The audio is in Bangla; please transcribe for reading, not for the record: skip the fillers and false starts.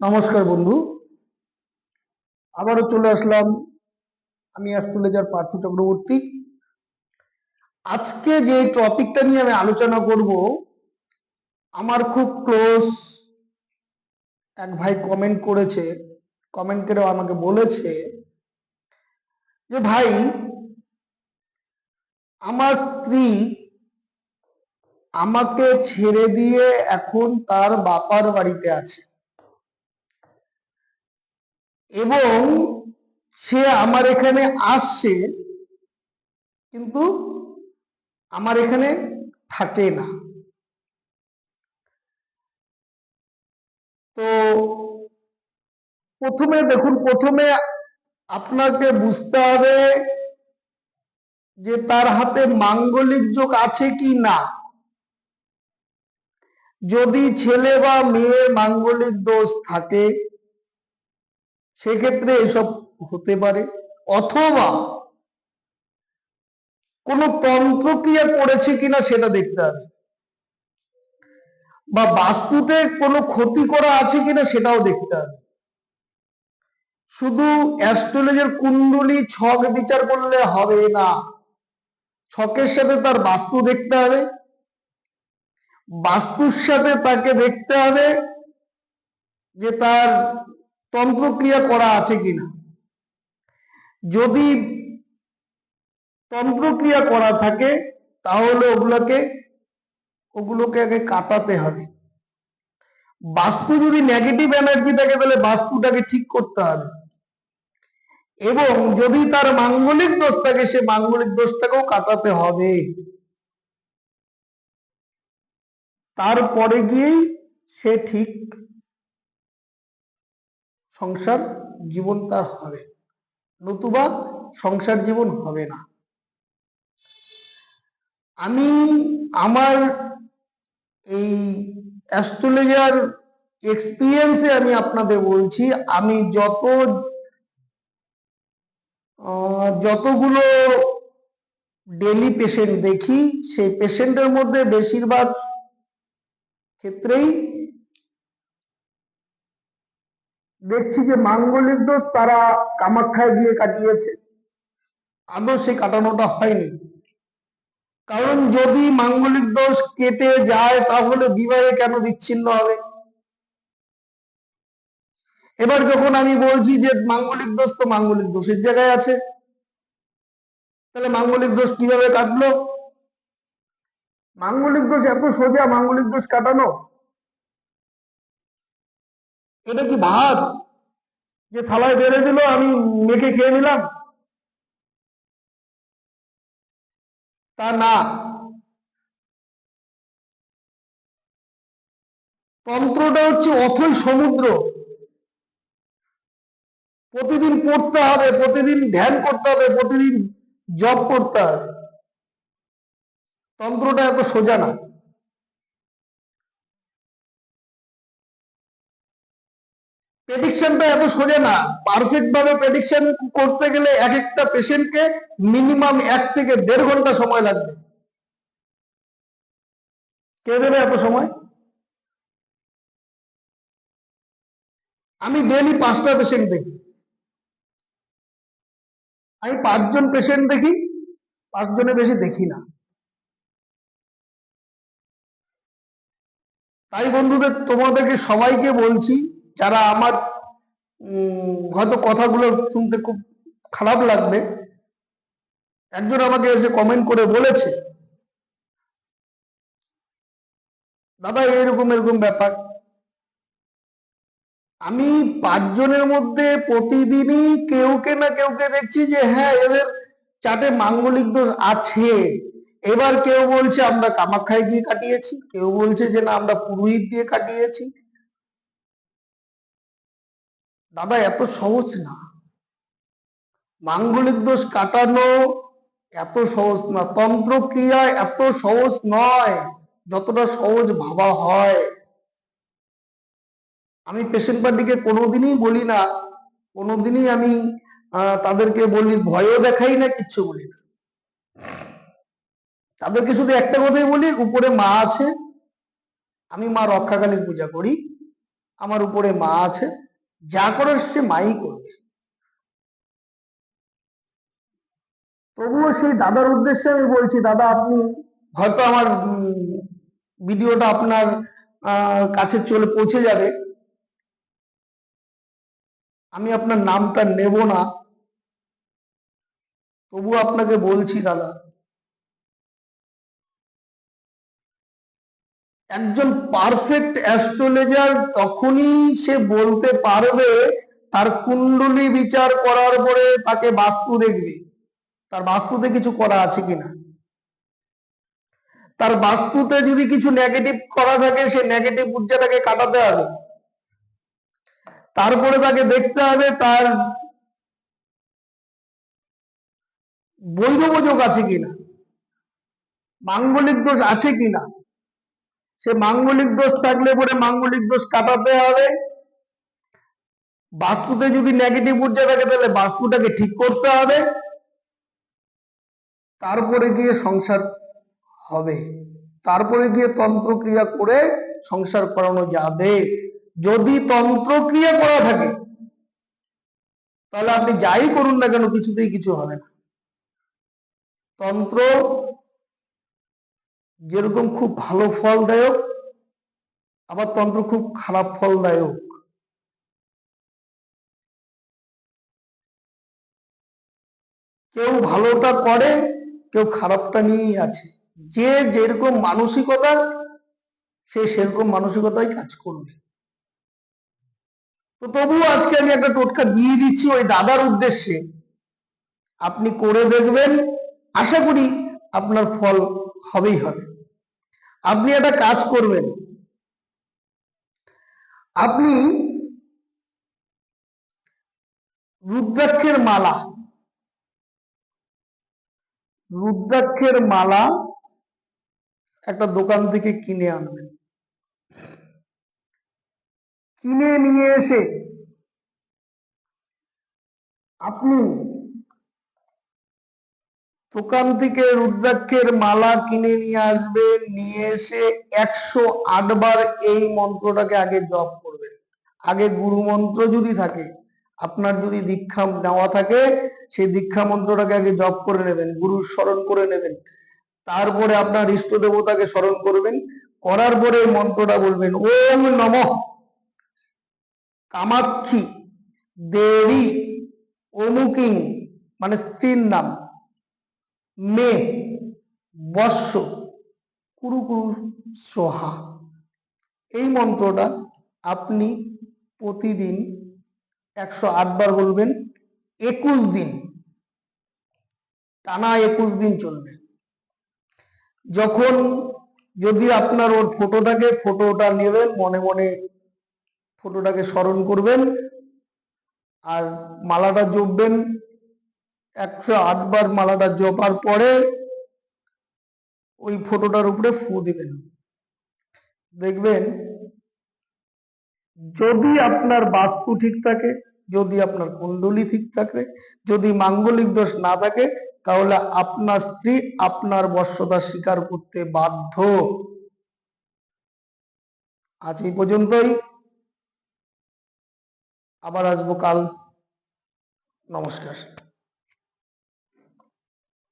নমস্কার বন্ধু, আবারও চলে আসলাম। আমি অ্যাস্ট্রোলজার পার্থ চক্রবর্তী। আজকে যে টপিকটা নিয়ে আমি আলোচনা করব, আমার খুব ক্লোজ এক ভাই কমেন্ট করেছে। কমেন্ট করে আমাকে বলেছে যে ভাই, আমার স্ত্রী আমাকে ছেড়ে দিয়ে এখন তার বাবার বাড়িতে আছে এবং সে আমার এখানে আসছে, কিন্তু আমার এখানে থাকে না। তো প্রথমে আপনাকে বুঝতে হবে যে তার হাতে মাঙ্গলিক যোগ আছে কি না। যদি ছেলে বা মেয়ে মাঙ্গলিক দোষ থাকে সেক্ষেত্রে এসব হতে পারে, অথবা কোনো তন্ত্রক্রিয়া করেছে কিনা সেটা দেখতে হবে, বা বাস্তুতে কোনো ক্ষতি করা আছে কিনা সেটাও দেখতে হবে। শুধু অ্যাস্ট্রোলজির কুণ্ডলী ছক বিচার করলে হবে না, ছকের সাথে তার বাস্তু দেখতে হবে, বাস্তুর সাথে তাকে দেখতে হবে যে তার তন্ত্রক্রিয়া করা আছে কিনা। যদি তন্ত্রক্রিয়া করা থাকে তাহলে ওগুলোকে আগে কাটাতে হবে। বাস্তু যদি নেগেটিভ এনার্জি থাকে তাহলে বাস্তুটাকে ঠিক করতে হবে, এবং যদি তার মাঙ্গলিক দোষ থাকে সে মাঙ্গলিক দোষটাকেও কাটাতে হবে। তারপরে গিয়েই সে ঠিক সংসার জীবন তার হবে, নতুবা সংসার জীবন হবে না। আমি আমার এই অ্যাস্ট্রোলজার এক্সপিরিয়েন্সে আমি আপনাদের বলছি, আমি যতগুলো ডেলি পেশেন্ট দেখি সেই পেশেন্টের মধ্যে বেশিরভাগ ক্ষেত্রেই দেখছি যে মাঙ্গলিক দোষ তারা কামাখ্যায় গিয়ে কাটিয়েছে, আদৌ সে কাটানোটা হয়নি। কারণ যদি মাঙ্গলিক দোষ কেটে যায় তাহলে বিবাহে কেন বিচ্ছিন্ন হবে। এবার যখন আমি বলছি যে মাঙ্গলিক দোষ তো মাঙ্গলিক দোষের জায়গায় আছে, তাহলে মাঙ্গলিক দোষ কিভাবে কাটলো? মাঙ্গলিক দোষ এত সোজা, মাঙ্গলিক দোষ কাটানো এটা কি ভাত যে থালায় বেড়ে দিল আমি মেখে খেয়ে নিলাম? তা না। তন্ত্রটা হচ্ছে অথৈ সমুদ্র, প্রতিদিন পড়তে হবে, প্রতিদিন ধ্যান করতে হবে, প্রতিদিন জপ করতে হবে। তন্ত্রটা এত সোজা না। প্রেডিকশনটা এত সোজা না। পারফেক্ট ভাবে প্রেডিকশন করতে গেলে এক একটা পেশেন্টকে মিনিমাম 1 থেকে 1.5 ঘন্টা সময় লাগবে। কে দেবে এত সময়? আমি ডেলি 5টা পেশেন্ট দেখি, আমি 5 জন পেশেন্ট দেখি, 5 জনের বেশি দেখি না। তাই বন্ধুদের তোমাদেরকে সবাইকে বলছি, যারা আমার হয়তো কথাগুলো শুনতে খুব খারাপ লাগবে, একজন আমাকে এসে কমেন্ট করে বলেছে, দাদা এরকম এরকম ব্যাপার। আমি 5 জনের মধ্যে প্রতিদিনই কেউকে না কেউকে দেখছি যে হ্যাঁ এদের চাটে মাঙ্গলিক দোষ আছে। এবার কেউ বলছে আমরা কামাখ্যায় গিয়ে কাটিয়েছি, কেউ বলছে যে না আমরা পুরোহিত দিয়ে কাটিয়েছি। দাদা এত সহজ না, মাঙ্গলিক দোষ কাটানো এত সহজ না, তন্ত্র ক্রিয়া এত সহজ নয় যতটা সহজ ভাবা হয়। আমি পেশেন্ট পার্টিকে কোনোদিনই বলি না, কোনোদিনই আমি তাদেরকে বলি, ভয়ও দেখাই না, কিচ্ছু বলি না। তাদেরকে শুধু একটা কথাই বলি, উপরে মা আছে, আমি মা রক্ষাকালীর পূজা করি, আমার উপরে মা আছে, যা করার সে মাই করবে। তবুও সেই দাদার উদ্দেশ্যে আমি বলছি, দাদা আপনি হয়তো আমার ভিডিওটা আপনার কাছে চলে পৌঁছে যাবে, আমি আপনার নামটা নেব না, তবু আপনাকে বলছি দাদা, একজন পারফেক্ট অ্যাস্ট্রোলজার তখনই সে বলতে পারবে, তার কুণ্ডলী বিচার করার পরে তাকে বাস্তু দেখবে, তার বাস্তুতে কিছু করা আছে কিনা। তার বাস্তুতে যদি কিছু নেগেটিভ করা থাকে, সে নেগেটিভ ঊর্জাটাকে কাটাতে হবে। তারপরে তাকে দেখতে হবে তার বৈধব যোগ আছে কিনা, মাঙ্গলিক দোষ আছে কিনা। সে মাঙ্গলিক দোষ থাকলে পরে মাঙ্গলিক দোষ কাটাতে হবে। বাস্তুতে যদি নেগেটিভ ঊর্জা থাকে তাহলে বাস্তুটাকে ঠিক করতে হবে, তারপরে গিয়ে সংসার হবে, তারপরে গিয়ে তন্ত্রক্রিয়া করে সংসার করানো যাবে। যদি তন্ত্রক্রিয়া করা থাকে তাহলে আপনি যাই করুন না কেন কিছুতেই কিছু হবে না। তন্ত্র যেরকম খুব ভালো ফলদায়ক, আবার তন্ত্র খুব খারাপ ফলদায়ক। কেউ ভালোটা করে, কেউ খারাপটা নিয়েই আছে। যে যেরকম মানসিকতা, সে সেরকম মানসিকতাই কাজ করবে। তো তবুও আজকে আমি একটা টোটকা দিয়ে দিচ্ছি ওই দাদার উদ্দেশ্যে, আপনি করে দেখবেন, আশা করি আপনার ফল হবেই হবে। আপনি একটা কাজ করবেন, আপনি রুদ্রাক্ষের মালা, রুদ্রাক্ষের মালা একটা দোকান থেকে কিনে আনবেন। কিনে নিয়ে এসে আপনি দোকান থেকে রুদ্রাক্ষের মালা কিনে নিয়ে আসবেন, নিয়ে এসে 108 বার এই মন্ত্রটাকে আগে জপ করবেন। আগে গুরু মন্ত্র যদি থাকে, আপনার যদি দীক্ষা নেওয়া থাকে, সেই দীক্ষা মন্ত্রটাকে আগে জপ করে নেবেন, গুরু স্মরণ করে নেবেন। তারপরে আপনার ইষ্ট দেবতাকে স্মরণ করবেন, করার পরে এই মন্ত্রটা বলবেন, ওম নমঃ কামাক্ষী দেবী অমুকিং, মানে স্ত্রীর নাম, মে বর্ষ কুরু কুরু সোহা। এই মন্ত্রটা আপনি প্রতিদিন 108 বার বলবেন, 21 দিন টানা, 21 দিন চলবে। যখন যদি আপনার ওর ফটো থাকে, ফটোটা নেবেন, মনে মনে ফটোটাকে স্মরণ করবেন, আর মালাটা জপবেন। 108 বার মালাটা জপার পরে ওই ফটোটার উপরে ফু দিবেন। দেখবেন যদি আপনার বাস্তু ঠিক থাকে, যদি আপনার কুণ্ডলী ঠিক থাকে, যদি মাঙ্গলিক দোষ না থাকে, তাহলে আপনার স্ত্রী আপনার বশ্যতা স্বীকার করতে বাধ্য। আজ এই পর্যন্তই, আবার আসবো কাল। নমস্কার।